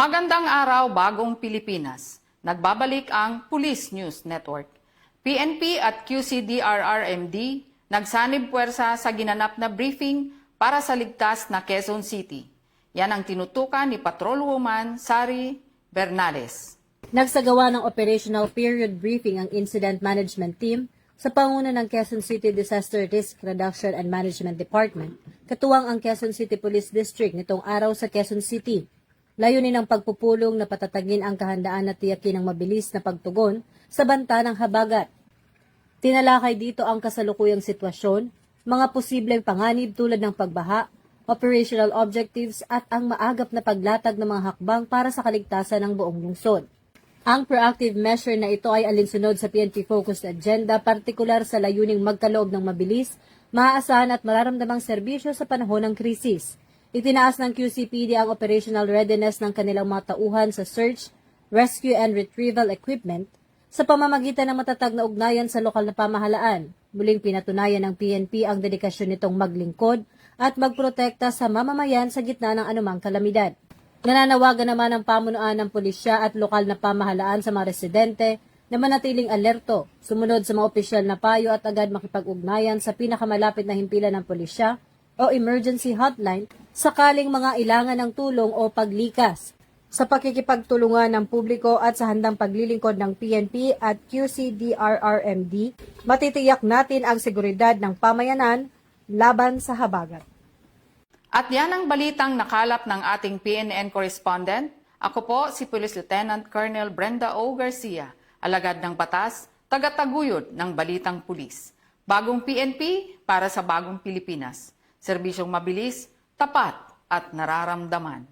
Magandang araw, bagong Pilipinas. Nagbabalik ang Police News Network. PNP at QCDRRMD nagsanib puwersa sa ginanap na briefing para sa ligtas na Quezon City. Yan ang tinutukan ni Patrolwoman Sari Bernales. Nagsagawa ng operational period briefing ang Incident Management Team sa panguna ng Quezon City Disaster Risk Reduction and Management Department, katuwang ang Quezon City Police District nitong araw sa Quezon City. Layunin ng pagpupulong na patatagin ang kahandaan at tiyakin ng mabilis na pagtugon sa banta ng habagat. Tinalakay dito ang kasalukuyang sitwasyon, mga posibleng panganib tulad ng pagbaha, operational objectives at ang maagap na paglatag ng mga hakbang para sa kaligtasan ng buong lungsod. Ang proactive measure na ito ay alinsunod sa PNP-focused agenda, partikular sa layuning magkaloob ng mabilis, maaasahan at mararamdamang serbisyo sa panahon ng krisis. Itinaas ng QCPD ang operational readiness ng kanilang mga tauhan sa search, rescue and retrieval equipment sa pamamagitan ng matatag na ugnayan sa lokal na pamahalaan. Muling pinatunayan ng PNP ang dedikasyon nitong maglingkod at magprotekta sa mamamayan sa gitna ng anumang kalamidad. Nananawagan naman ang pamunuan ng pulisya at lokal na pamahalaan sa mga residente na manatiling alerto, sumunod sa mga opisyal na payo at agad makipag-ugnayan sa pinakamalapit na himpilan ng pulisya o emergency hotline sakaling mga ilangan ng tulong o paglikas. Sa pakikipagtulungan ng publiko at sa handang paglilingkod ng PNP at QCDRRMD, matitiyak natin ang seguridad ng pamayanan laban sa habagat. At yan ang balitang nakalap ng ating PNN correspondent. Ako po si Police Lieutenant Colonel Brenda O. Garcia, alagad ng batas, tagataguyod ng Balitang Pulis. Bagong PNP para sa bagong Pilipinas. Serbisyong mabilis, tapat at nararamdaman.